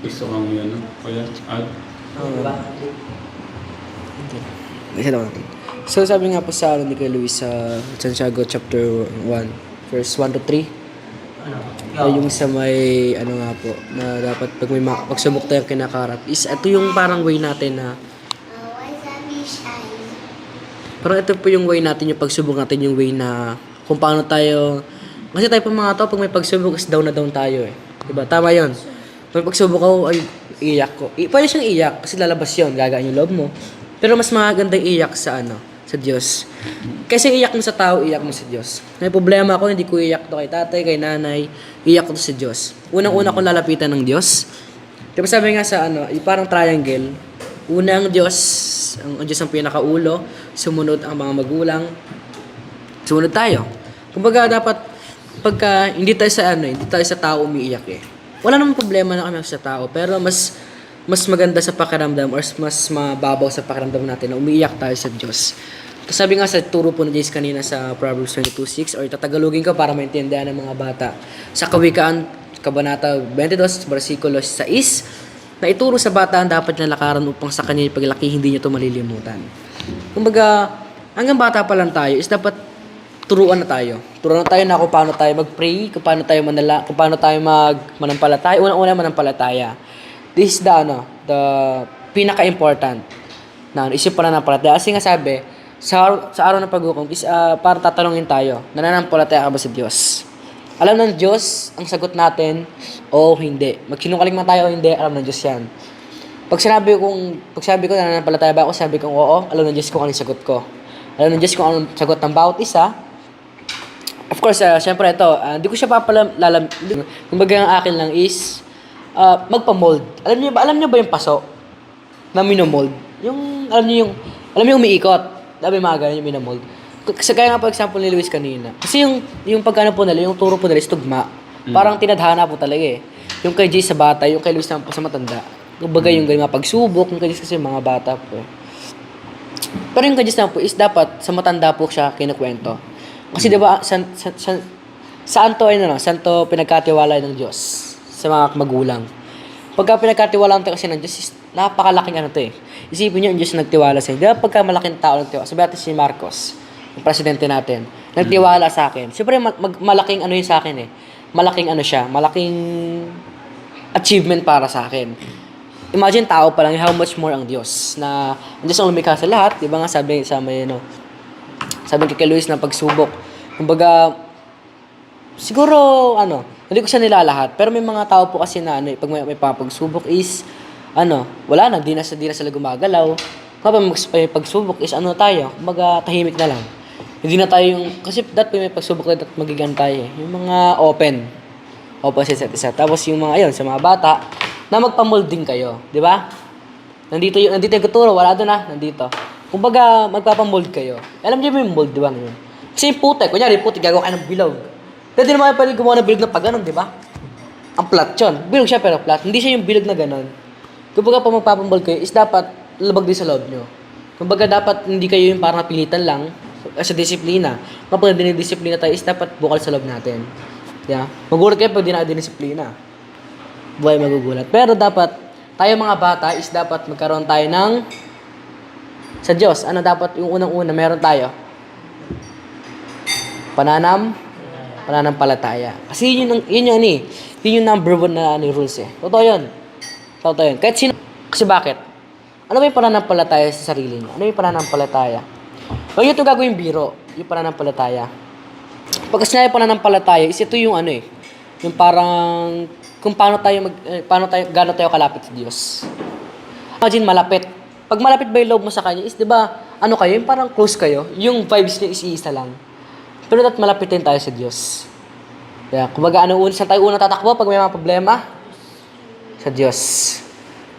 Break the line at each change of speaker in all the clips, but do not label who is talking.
gusto kang yun, no? Kaya,
Diba? Isa lang natin. So, sabi nga po sa ni Kuya Luis sa Santiago chapter 1, verse 1 to 3, ay yung sa may, nga po, na dapat pag may pagsubok tayong kinakarap, is ito yung parang way natin na, parang ito po yung way natin, yung pagsubok natin, yung way na, kung paano tayo, kasi tayo po mga tao, pag may pagsubok, is down na down tayo eh. Diba? Tama yun. Pag pagsubok ako, ay, iyak ko. Pwede siyang iyak, kasi lalabas yun, gagaan yung loob mo. Pero mas magandang iyak sa sa Diyos. Kasi iyak mo sa tao, iyak mo sa Diyos. May problema ako, hindi ko iyak to kay tatay, kay nanay, iyak ko to sa Diyos. Unang-una kong lalapitan ng Diyos. Diba sabi nga sa yung parang triangle, una ang Diyos ang pinakaulo, sumunod ang mga magulang, sumunod tayo. Kumbaga dapat, pagka hindi tayo sa tao umiiyak eh. Wala namang problema na kami sa tao, pero mas maganda sa pakiramdam or mas mababaw sa pakiramdam natin na umiiyak tayo sa Diyos. Tapos sabi nga sa turo po ni Jace kanina sa Proverbs 22:6 or tatagalogin ko para maintindihan ng mga bata. Sa Kawikaan, Kabanata 22, versikulo 6, na ituro sa bata ang dapat niya lakaran upang sa kanya paglaki hindi niya ito malilimutan. Kumbaga, hanggang bata pa lang tayo is dapat turuan na tayo. Turuan na tayo na kung paano tayo mag-pray, kung paano tayo kung paano tayo manampalataya. Unang-una manampalataya. This is the pinaka-important na isip pa na palataya. Kasi nga sabi, sa araw ng paghukom is para tatanungin tayo, nananampalataya ka ba sa Diyos? Alam ng Diyos ang sagot natin o hindi. Magsinungaling man tayo o hindi, alam ng Diyos yan. Pag sabi ko nananampalataya ba ako, sabi ko oo, alam ng Diyos kung anong sagot ko. Alam ng Diyos kung anong sagot ng bawat isa. Of course, syempre ito, hindi ko siya kumbaga ang akin lang is magpa-mold. Alam niyo ba yung paso na minomold? Alam niyo yung umiikot. Dabi mga ganun yung minomold. Kasi kaya nga po example ni Luis kanina. Kasi yung pagkano po nila, yung turo po nila is tugma. Parang tinadhana po talaga eh. Yung kay Jay sa bata, yung kay Luis naman po sa matanda. Kumbaga yung ganyan mga pagsubok, yung kay Jay kasi mga bata po. Pero yung kay Jay naman po is dapat sa matanda po siya kinukwento. Kasi diba, saan to pinagkatiwala ng Diyos sa mga magulang. Pagka pinagkatiwalaan tayo kasi ng Diyos, is napakalaking to eh. Isipin niyo, ang Diyos nagtiwala sa inyo. Diba pagka malaking tao nagtiwala, sabi natin si Marcos, yung presidente natin, nagtiwala sa akin. Siyempre, malaking yun sa akin eh. Malaking malaking achievement para sa akin. Imagine tao pa lang, how much more ang Diyos. Na, ang Diyos ang lumikha sa lahat. Diba nga sabi kay Luis na pagsubok. Kumbaga, siguro, hindi ko siya nilalahat. Pero may mga tao po kasi na, pag may papagsubok is, wala na, di na sila gumagalaw. Kapag may pagsubok is, tayo, kumbaga, tahimik na lang. Hindi na tayo kasi dati may pagsubok tayo at magigan tayo eh. Yung mga open sa isa't isa. Tapos yung mga, sa mga bata, na magpa-molding kayo, di ba? Nandito yung katuro, wala doon nandito. Kumbaga, magpapamold kayo. Alam niyo ba yung mold, di ba? Kasi yung putek, kunyari, gagawa kayo ng bilog. Pwede naman pala gumawa ng bilog na pag ganun, di ba? Ang plat yun. Bilog siya pero plat. Hindi siya yung bilog na ganun. Kumbaga, pag magpapamold kayo, is dapat labag din sa loob nyo. Kumbaga, dapat hindi kayo yung parang napilitan lang sa disiplina. Kapag dinidisiplina tayo, is dapat bukal sa loob natin. Yeah? Magulat kayo pag di na dinisiplina. Buhay magugulat. Pero dapat, tayo mga bata, is dapat magkaroon tayo ng sa Diyos. Dapat yung unang-una, meron tayo? Pananampalataya. Kasi yun yung number one na rules eh. Totoo yun. Kahit sino. Kasi bakit? Ano ba yung pananampalataya sa sarili niyo? Ano yung pananampalataya? Huwag nyo ito gagawin biro. Yung pananampalataya. Pag sinabi pananampalataya, is ito yung yung parang, kung gaano tayo kalapit sa Diyos. Imagine malapit. Pag malapit ba yung loob mo sa Kanya, is diba, kayo, yung parang close kayo, yung vibes niyo is iisa lang. Pero dapat malapitin tayo sa Diyos. Yeah, kumbaga, saan tayo unang tatakbo pag may mga problema? Sa Diyos.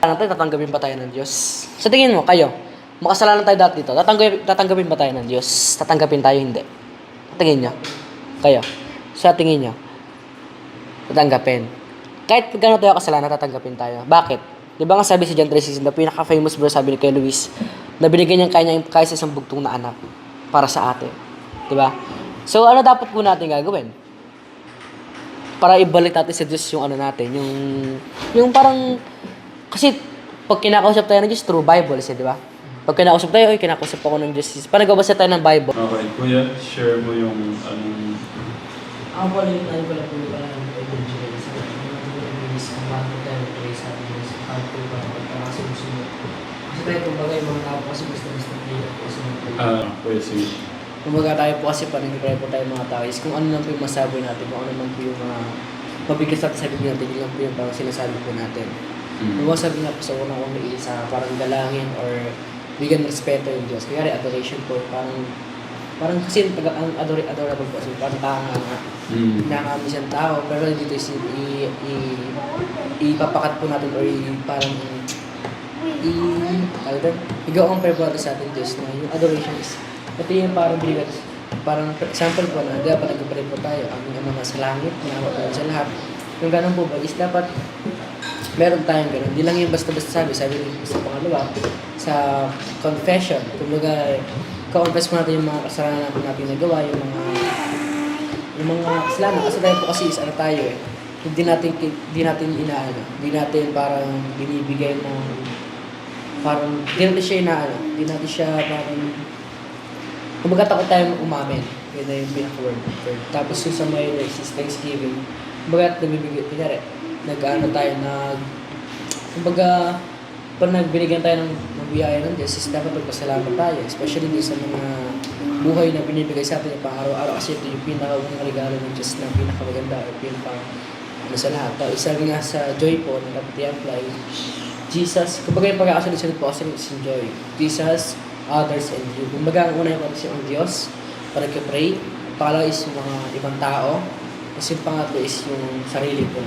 Tatanggapin ba tayo ng Diyos? Sa tingin mo, kayo, makasalanan tayo dati dito, tatanggapin ba tayo ng Diyos? Tatanggapin tayo, hindi. Sa tingin nyo? Kayo, sa tingin nyo? Tatanggapin. Kahit gano'n tayo kasalanan, tatanggapin tayo. Bakit? Di ba nga sabi si John 3:16, na pinaka-famous verse sabi ni kay Luis, na binigyan niyang kanya kahit sa isang bugtong na anak para sa atin. Di ba? So, dapat po natin gagawin? Para ibalik natin sa Diyos yung natin, yung parang Kasi pag kinakausap tayo ng Diyos through Bible, di ba? Pag kinakausap tayo, kinakausap ako ng Diyos. Pag nagbabasa tayo ng Bible.
Okay, kuya, share mo yung anong...
Ako po, limutan ko lang po yung parang evangelist. Ang bago tayo, pray sa atin. Ang po ba, pagkakasusunod. Kasi tayo, kumbaga yung mga tao kasi gusto pray po kasi
kuya, sige.
kumbaga tayo po kasi parang pray po tayo mga tao is kung ano lang po yung masabi natin, kung ano lang po yung mga mabigas natin sa Biblia natin, yun lang po yung parang sinasabi po natin. Kung sabi nga po sa unang isa, parang galangin or bigyan ng respeto yung Diyos. Kaya adoration po, parang kasi ang adorable po kasi parang tanga nakakami siyang tao, pero dito is ipapakat po natin or parang i-compare po natin sa ating Diyos na yung adoration is ito yung parang bigat, parang example po na dapat nag-pray po tayo, aming Ama sa langit, na awa po sa lahat. Yung ganun po ba is dapat meron tayong ganun. Hindi lang yung basta-basta sabi rin sa pangalawa, sa confession. Kumbaga, ka-confess mo natin yung mga kasalanan natin nagawa, yung mga kasalanan. Kasi tayo po kasi is ano tayo eh. Hindi natin inaano. Hindi natin parang binibigay ng parang hindi natin siya inaano. Hindi natin siya parang kumbaga takot tayo umamin. Yun na yung pinaka-word. Tapos yung sa may is Thanksgiving. Kumbaga nagbibigay, pinari. Nag-ano tayo, kumbaga, pag nagbinigyan tayo ng biyaya ng Diyos, is dapat magpasalamat tayo. Especially din sa mga buhay na binibigay sa atin yung pang-araw-araw. Kasi ito yung pinaka-unang regalo ng Diyos na pinaka-maganda o pinaka sa lahat. Sabi nga sa Joy po, na dapat i-apply, Jesus, kumbaga yung pagkakasunod-sunod po kasi yung Joy. Jesus, others, and you. Kumbaga, ang una yung ang Diyos, para ka-pray. Pangalawa is yung mga ibang tao. Kasi yung pangatlo is yung sarili ko.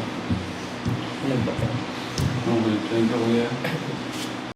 Okay, thank you, kuya.